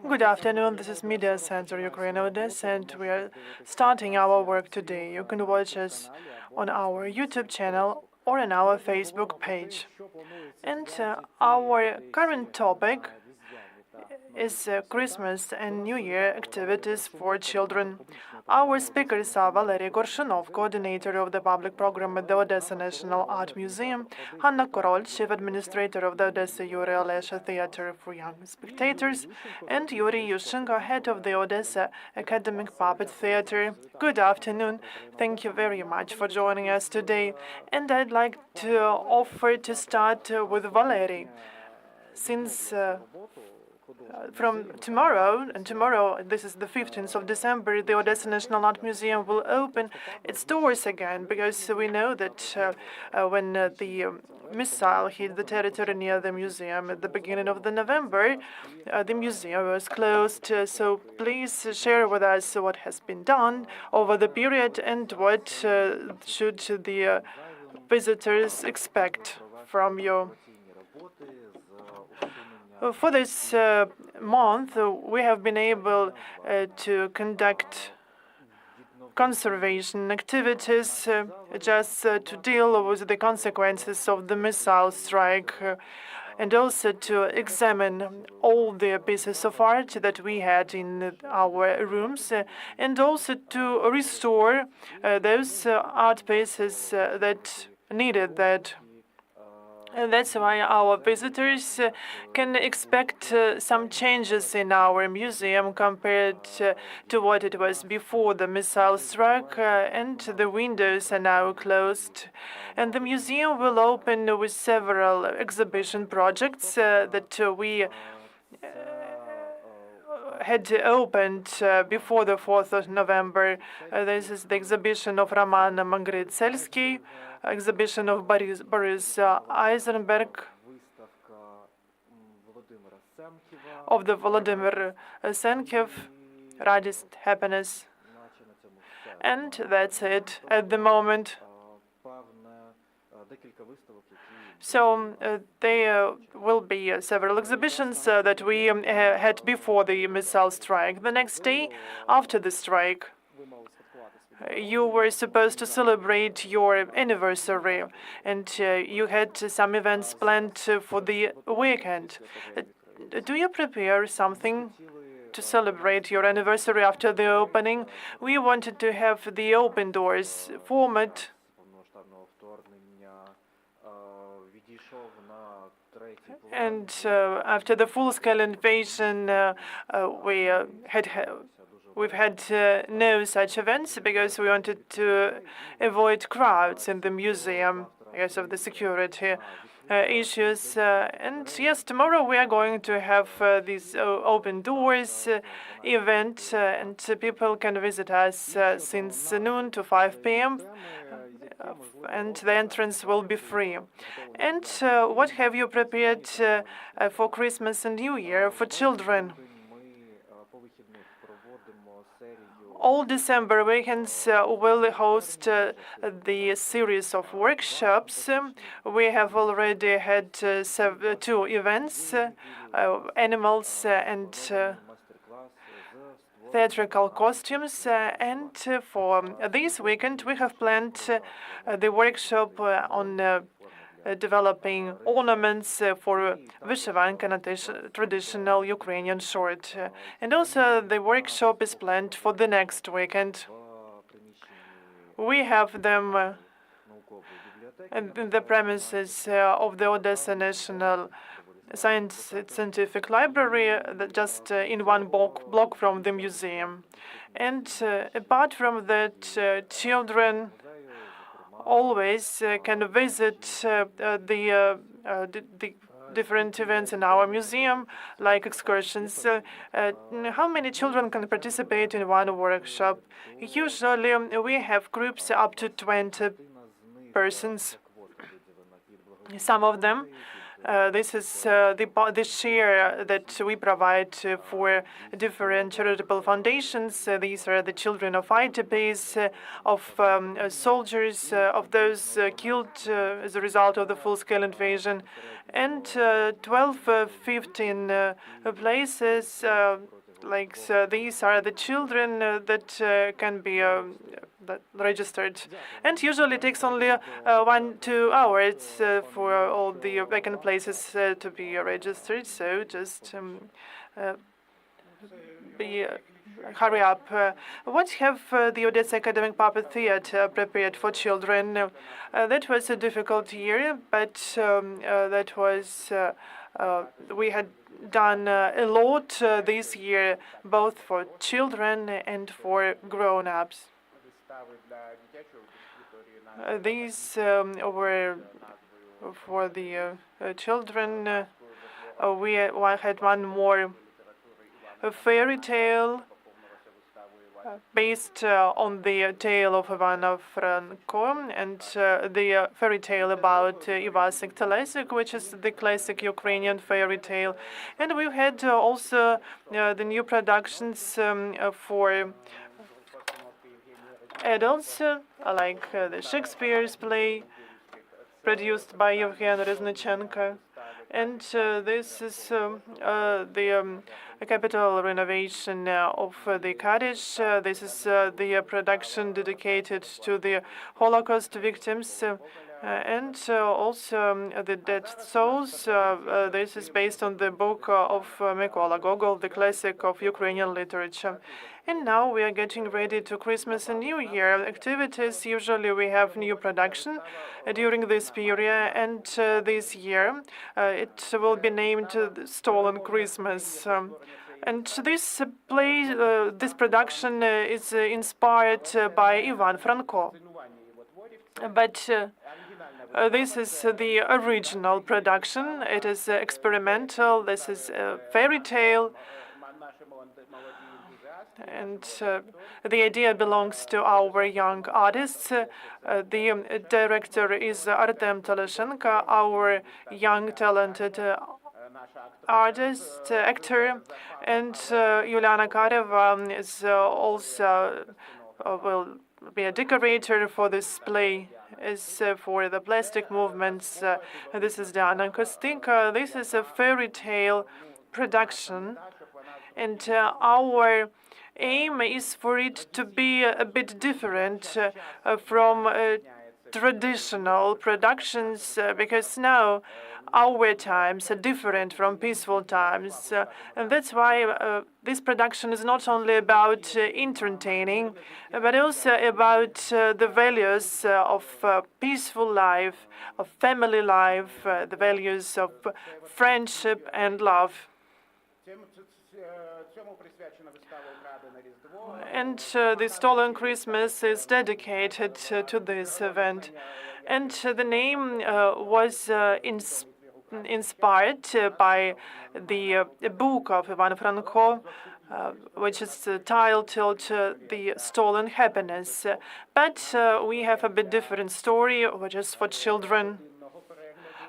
Good afternoon, this is Media Center Ukraine Odesa, and we are starting our work today. You can watch us on our YouTube channel or on our Facebook page. And our current topic is Christmas and New Year activities for children. Our speakers are Valeriy Korshunov, coordinator of the public program at the Odesa National Art Museum, Hanna Korol, chief administrator of the Odesa Olesha Theater for Young Spectators, and Yuriy Yushchenko, head of the Odesa Academic Puppet Theater. Good afternoon. Thank you very much for joining us today. And I'd like to offer to start with Valeriy. Since from tomorrow, this is the 15th of December, the Odesa National Art Museum will open its doors again, because we know that when the missile hit the territory near the museum at the beginning of November, the museum was closed. So please share with us what has been done over the period and what should the visitors expect from you. For this month, we have been able to conduct conservation activities just to deal with the consequences of the missile strike and also to examine all the pieces of art that we had in our rooms and also to restore those art pieces that needed that. And that's why our visitors can expect some changes in our museum compared to what it was before the missile struck, and the windows are now closed. And the museum will open with several exhibition projects that we had opened before the 4th of November. This is the exhibition of Roman Mangrytselsky, exhibition of Boris Eisenberg, of the Volodymyr Senkev, Radist Happiness. And that's it at the moment. So there will be several exhibitions that we had before the missile strike. The next day after the strike, you were supposed to celebrate your anniversary, and you had some events planned for the weekend. Do you prepare something to celebrate your anniversary after the opening? We wanted to have the open doors format. And after the full-scale invasion, we've had no such events because we wanted to avoid crowds in the museum because of the security issues. And yes, tomorrow we are going to have this open doors event, and people can visit us since noon to 5 p.m. And the entrance will be free. And what have you prepared for Christmas and New Year for children? All December weekends will host the series of workshops. We have already had 2 events, animals and theatrical costumes, and for this weekend we have planned the workshop on developing ornaments for vyshyvanka, traditional Ukrainian short. And also the workshop is planned for the next weekend. We have them in the premises of the Odesa National Scientific Library, just in one block from the museum. And apart from that, children always can visit the different events in our museum, like excursions. How many children can participate in one workshop? Usually, we have groups up to 20 persons. Some of them This is the share that we provide for different charitable foundations. These are the children of ITPs, of soldiers, of those killed as a result of the full-scale invasion, and 12, 15 places. These are the children that can be registered, and usually it takes only 1-2 hours for all the vacant places to be registered. So just hurry up. What have the Odessa Academic Puppet Theatre prepared for children? That was a difficult year, but that was we had done a lot this year, both for children and for grown-ups. These were for the children. We had one more fairy tale based on the tale of Ivana Franko, and the fairy tale about Ivasik Telesik, which is the classic Ukrainian fairy tale. And we had also the new productions for adults, like the Shakespeare's play produced by Yuriy Yushchenko. And this is the capital renovation of the cottage. This is the production dedicated to the Holocaust victims. And also the Dead Souls. This is based on the book of Mykola Gogol, the classic of Ukrainian literature. And now we are getting ready to Christmas and New Year activities. Usually we have new production during this period, and this year it will be named Stolen Christmas. And this play, this production is inspired by Ivan Franko. But this is the original production. It is experimental. This is a fairy tale. And the idea belongs to our young artists. The director is Artem Teleshenko, our young talented artist, actor, and Yuliana Kareva is also will be a decorator for this play. As for the plastic movements, this is Diana Kostinka. This is a fairy tale production, and our aim is for it to be a bit different from traditional productions, because now our times are different from peaceful times. And that's why this production is not only about entertaining, but also about the values of peaceful life, of family life, the values of friendship and love. And the Stolen Christmas is dedicated to this event. And the name was inspired by the book of Ivan Franko, which is titled The Stolen Happiness. But we have a bit different story, which is for children,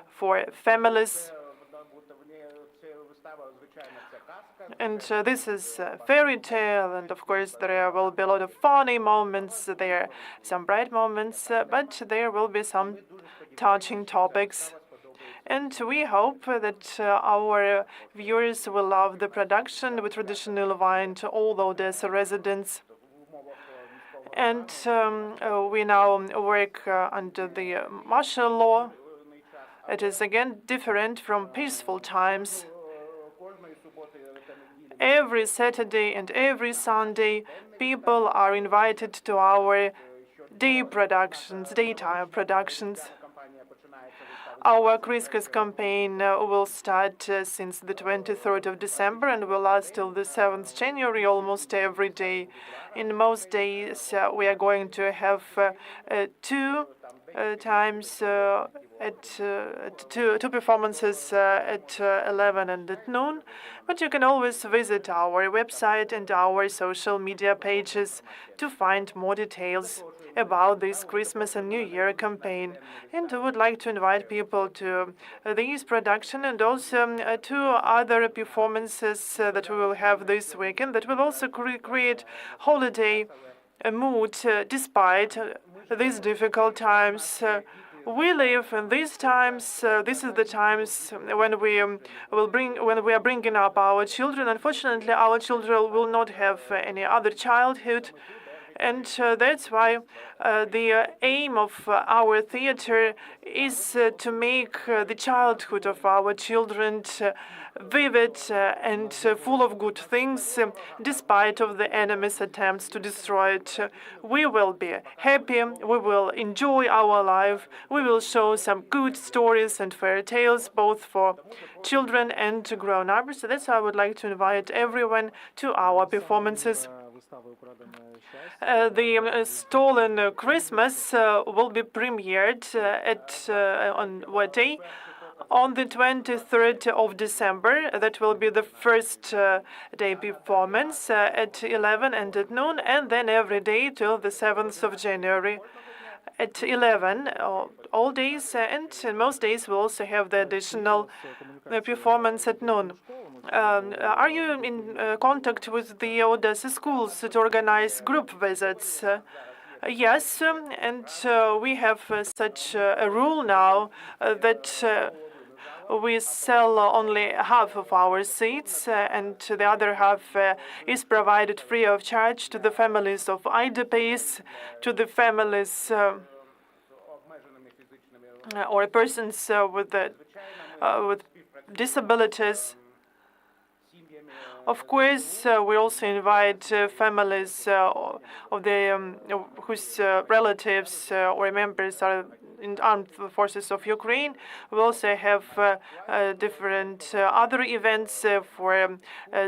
for families. And this is a fairy tale, and of course there will be a lot of funny moments, there are some bright moments, but there will be some touching topics. And we hope that our viewers will love the production. We traditionally invite all the Odessa residents. And we now work under the martial law. It is again different from peaceful times. Every Saturday and every Sunday, people are invited to our daytime productions. Our Christmas campaign will start since the 23rd of December and will last till the 7th January, almost every day. In most days, we are going to have two performances at 11 and at noon. But you can always visit our website and our social media pages to find more details. about this Christmas and New Year campaign. And I would like to invite people to this production and also to other performances that we will have this weekend that will also create holiday mood despite these difficult times. We live in these times. This is the times when when we are bringing up our children. Unfortunately, our children will not have any other childhood, and that's why the aim of our theater is to make the childhood of our children vivid and full of good things, despite of the enemy's attempts to destroy it. We will be happy, we will enjoy our life, we will show some good stories and fairy tales, both for children and grown-ups. So that's why I would like to invite everyone to our performances. The Stolen Christmas will be premiered on what day? On the 23rd of December. That will be the first day performance at 11 and at noon, and then every day till the 7th of January at 11, all days, and most days we also have the additional performance at noon. Are you in contact with the Odesa schools to organize group visits? Yes, and we have such a rule now that we sell only half of our seats, and the other half is provided free of charge to the families of IDPs, to the families or persons with disabilities. Of course, we also invite families of the whose relatives or members are in armed forces of Ukraine. We also have different other events for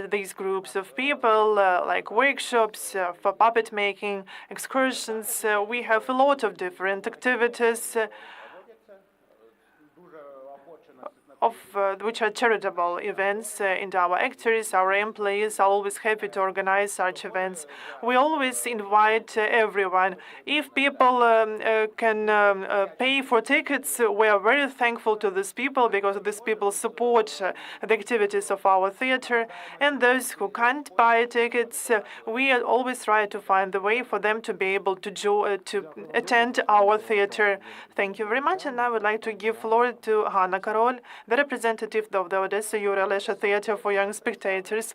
these groups of people, like workshops for puppet making, excursions. We have a lot of different activities which are charitable events, and our actors, our employees are always happy to organize such events. We always invite everyone. If people can pay for tickets, we are very thankful to these people because these people support the activities of our theater. And those who can't buy tickets, we always try to find the way for them to be able to attend our theater. Thank you very much, and I would like to give floor to Hanna Korol, the representative of the Odesa Olesha Theatre for Young Spectators.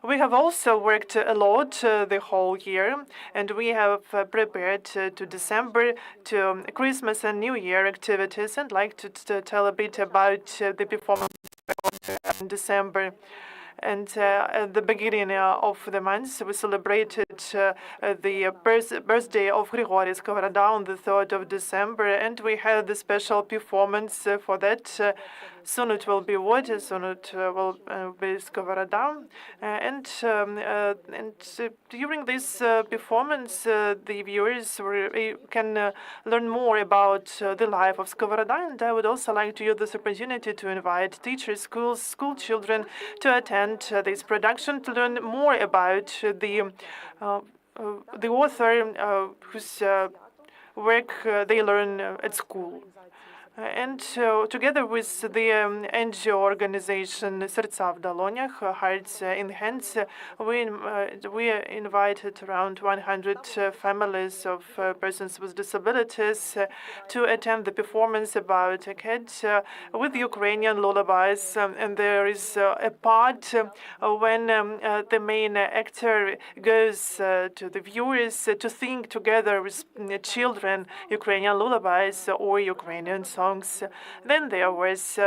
We have also worked a lot the whole year, and we have prepared to December, to Christmas and New Year activities, and like to tell a bit about the performance in December. And at the beginning of the month, we celebrated the birthday of Grigory Skovoroda on the 3rd of December, and we had the special performance for that. Soon it will be what? Soon it will be Skovoroda. And during this performance, the viewers can learn more about the life of Skovoroda. And I would also like to use this opportunity to invite teachers, schools, school children to attend this production to learn more about the author whose work they learn at school. And together with the NGO organization Serca v Doloniach, Hearts in Hands, we invited around 100 families of persons with disabilities to attend the performance about a cat with Ukrainian lullabies. And there is a part when the main actor goes to the viewers to sing together with children Ukrainian lullabies or Ukrainian songs. Then there was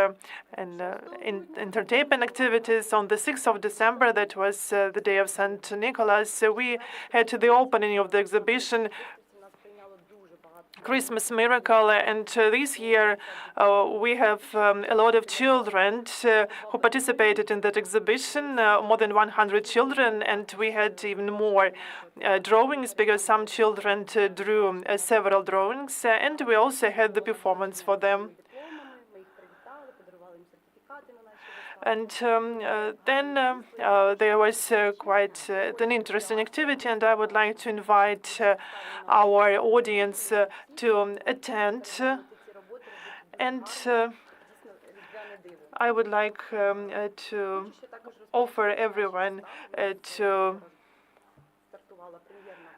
entertainment activities on the 6th of December. That was the day of St. Nicholas. We had the opening of the exhibition Christmas Miracle, and this year we have a lot of children who participated in that exhibition, more than 100 children, and we had even more drawings because some children drew several drawings, and we also had the performance for them. And then there was quite an interesting activity, and I would like to invite our audience to attend. And I would like to offer everyone to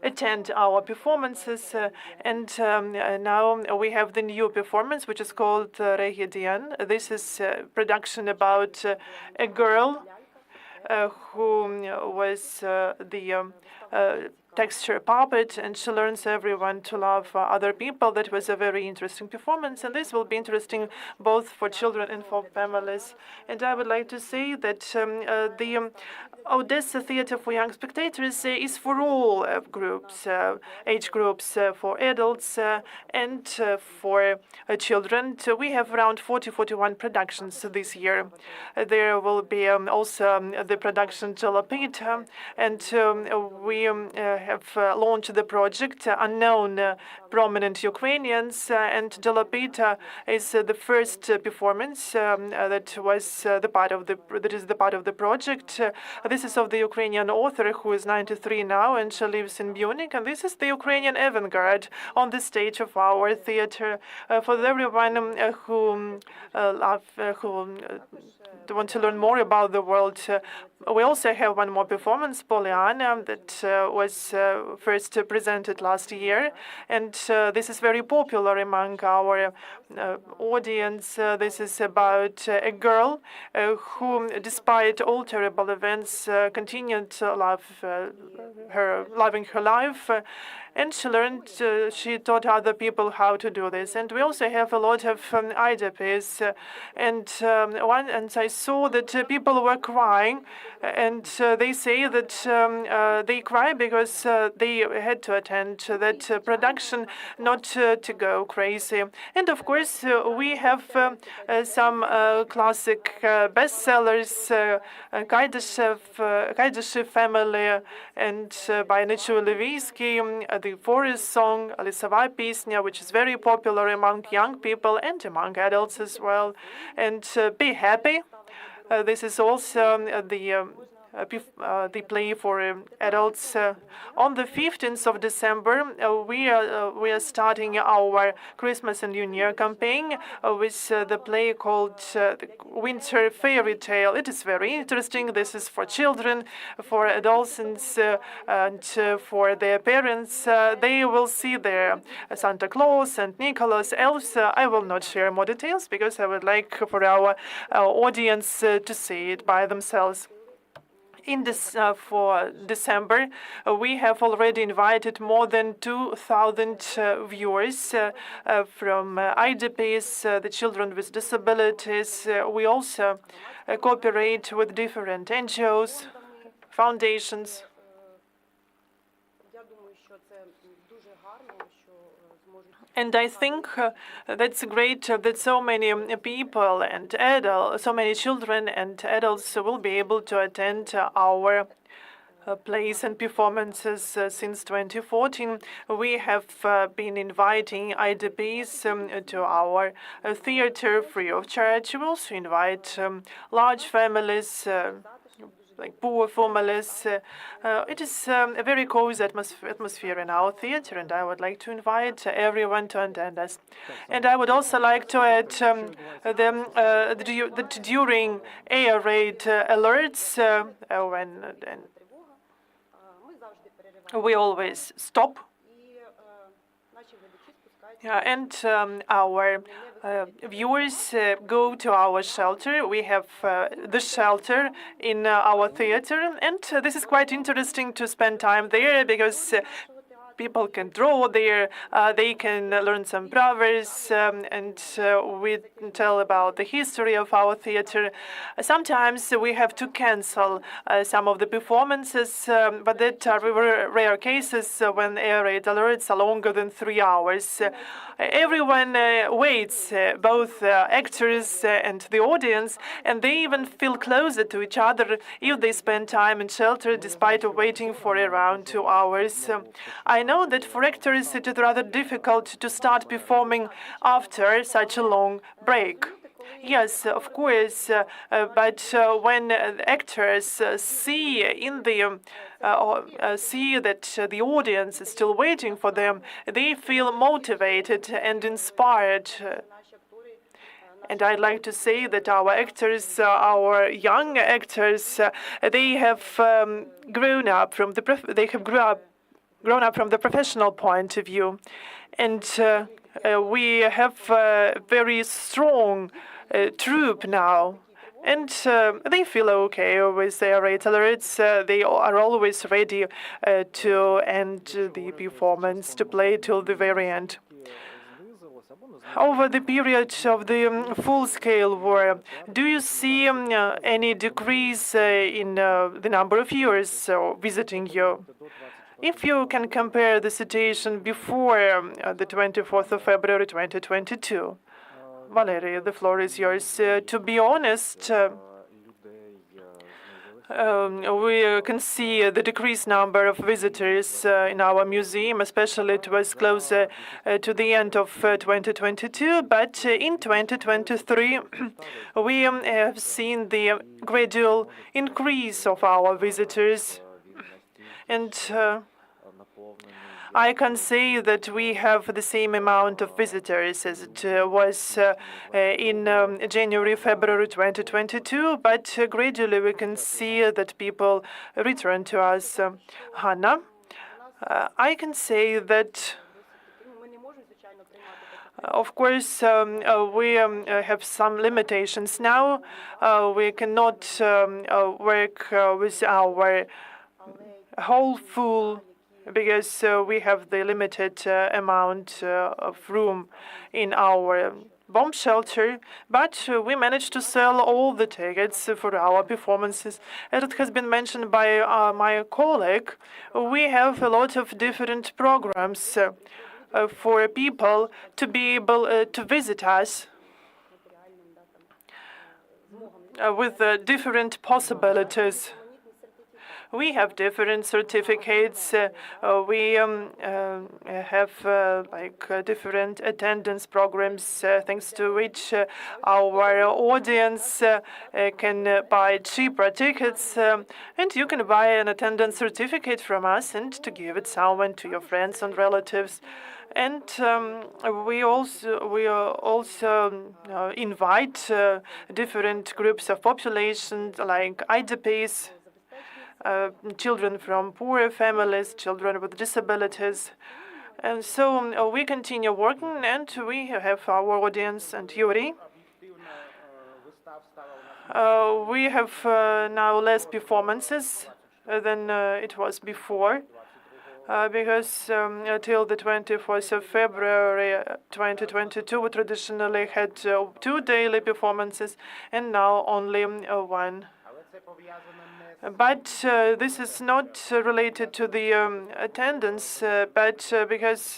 attend our performances. And now we have the new performance, which is called Rehidian. This is a production about a girl who was the texture puppet, and she learns everyone to love other people. That was a very interesting performance, and this will be interesting both for children and for families. And I would like to say that the Odessa Theatre for Young Spectators is for all groups, age groups, for adults and for children. So we have around 41 productions this year. There will be also the production Jalapita, and we have launched the project Unknown Prominent Ukrainians, and Jalapita is the first performance that was the part of the project. This is of the Ukrainian author who is 93 now, and she lives in Munich. And this is the Ukrainian avant-garde on the stage of our theater. For everyone who want to learn more about the world, we also have one more performance, Pollyanna, that was first presented last year, and this is very popular among our audience. This is about a girl who, despite all terrible events, continued to loving her life, and she taught other people how to do this. And we also have a lot of IDPs, and I saw that people were crying, and they say that they cry because they had to attend that production, not to go crazy. And of course, we have some classic bestsellers, Kaidyshev family, and by Nechua Levitsky, the Forest song, Lisova Pisnya, which is very popular among young people and among adults as well. And Be Happy. This is also the play for adults. On the 15th of December, we are starting our Christmas and New Year campaign with the play called Winter Fairy Tale. It is very interesting. This is for children, for adolescents, and for their parents. They will see their Santa Claus and Nicholas elves. I will not share more details because I would like for our audience to see it by themselves. For December, we have already invited more than 2,000 viewers from IDPs, the children with disabilities. We also cooperate with different NGOs, foundations. And I think that's great that so many people and adults, so many children and adults will be able to attend our plays and performances since 2014. We have been inviting IDPs to our theater free of charge. We also invite large families, like poor families. It is a very cozy atmosphere in our theater, and I would like to invite everyone to attend us. And I would also like to add that during air raid alerts, we always stop. And our viewers go to our shelter. We have the shelter in our theater, and this is quite interesting to spend time there because people can draw there, they can learn some proverbs, and we tell about the history of our theater. Sometimes we have to cancel some of the performances, but that are rare cases when air raid alerts are longer than 3 hours. Everyone waits, both actors and the audience, and they even feel closer to each other if they spend time in shelter despite waiting for around 2 hours. I know that for actors it is rather difficult to start performing after such a long break. Yes, of course, but when actors see that the audience is still waiting for them, they feel motivated and inspired. And I'd like to say that our actors, our young actors, they have grown up from the grown up from the professional point of view, and we have a very strong troupe now. And they feel okay with their rate alerts. They are always ready to end the performance, to play till the very end. Over the period of the full-scale war, do you see any decrease in the number of viewers visiting you? If you can compare the situation before the 24th of February 2022. Valeriy, the floor is yours. To be honest, we can see the decreased number of visitors in our museum, especially it was closer to the end of 2022. But in 2023, we have seen the gradual increase of our visitors. And I can say that we have the same amount of visitors as it was in January, February 2022, but gradually we can see that people return to us. Hanna, I can say that of course, we have some limitations now. We cannot work with our whole full because we have the limited amount of room in our bomb shelter, but we managed to sell all the tickets for our performances. As it has been mentioned by my colleague, we have a lot of different programs for people to be able to visit us with different possibilities. We have different certificates. We have different attendance programs, thanks to which our audience can buy cheaper tickets, and you can buy an attendance certificate from us and to give it someone to your friends and relatives. And we also invite different groups of population, like IDPs, children from poor families, children with disabilities. And so we continue working, and we have our audience. And Yuriy, we have now less performances than it was before, because till the 24th of February 2022, we traditionally had 2 daily performances, and now only 1. But this is not related to the attendance, but because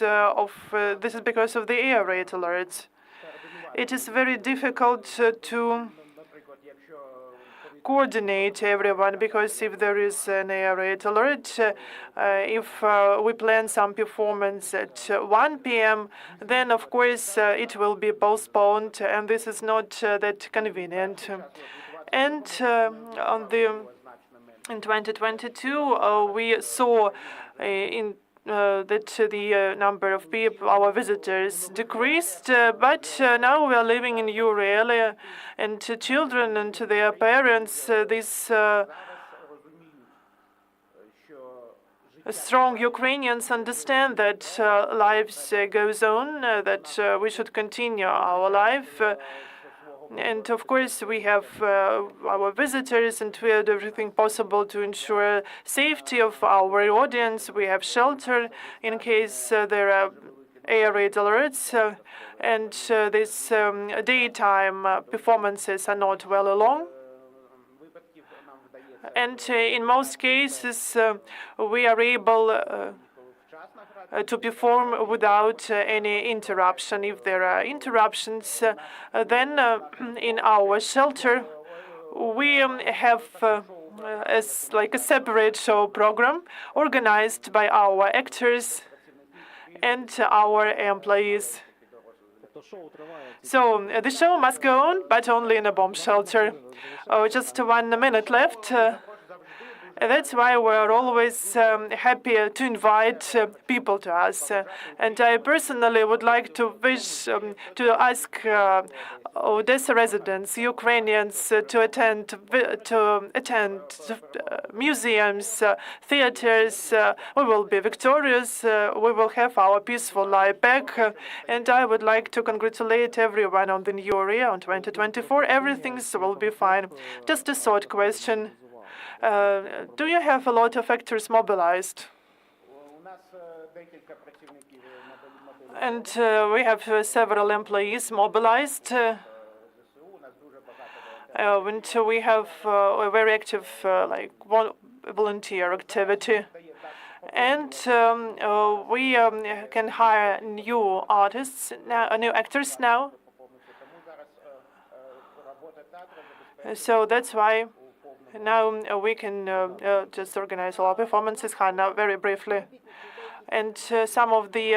this is because of the air raid alerts. It is very difficult to coordinate everyone, because if there is an air raid alert, if we plan some performance at 1 p.m., then of course it will be postponed, and this is not that convenient. And in 2022, we saw that the number of people, our visitors, decreased, but now we are living in euro area, and to children and to their parents, these strong Ukrainians understand that lives goes on, that we should continue our life. And of course, we have our visitors, and we do everything possible to ensure safety of our audience. We have shelter in case there are air raid alerts, and these daytime performances are not well along. And in most cases, we are able to perform without any interruption. If there are interruptions, then in our shelter we have a separate show program organized by our actors and our employees. So the show must go on, but only in a bomb shelter. Just 1 minute left. That's why we're always happy to invite people to us. And I personally would like to to ask Odessa residents, Ukrainians, to attend museums, theaters. We will be victorious. We will have our peaceful life back. And I would like to congratulate everyone on the new year, on 2024. Everything will be fine. Just a short question. Do you have a lot of actors mobilized? And we have several employees mobilized. And we have a very active volunteer activity. And we can hire new artists, new actors now. So that's why now we can just organize all our performances, Hanna, very briefly. And some of the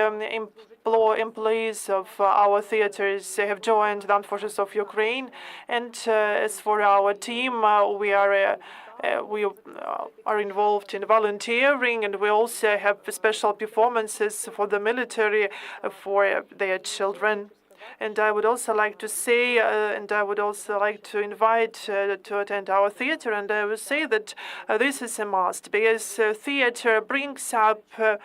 employees of our theaters have joined the Armed Forces of Ukraine. And as for our team, we are involved in volunteering, and we also have special performances for the military, for their children. And I would also like to say, and I would also like to invite to attend our theater, and I would say that this is a must, because theater brings up the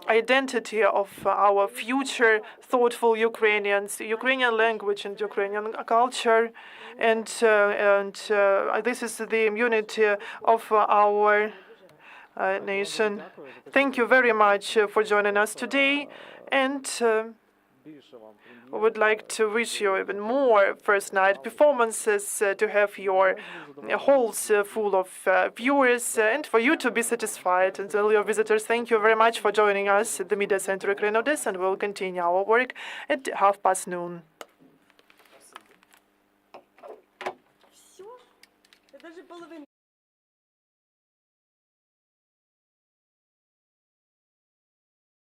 identity of our future thoughtful Ukrainians, Ukrainian language and Ukrainian culture, and this is the unity of our nation. Thank you very much for joining us today, and I would like to wish you even more first night performances, to have your halls full of viewers, and for you to be satisfied. And all your visitors, thank you very much for joining us at the Media Center Ukraine Odessa, and we'll continue our work at 12:30.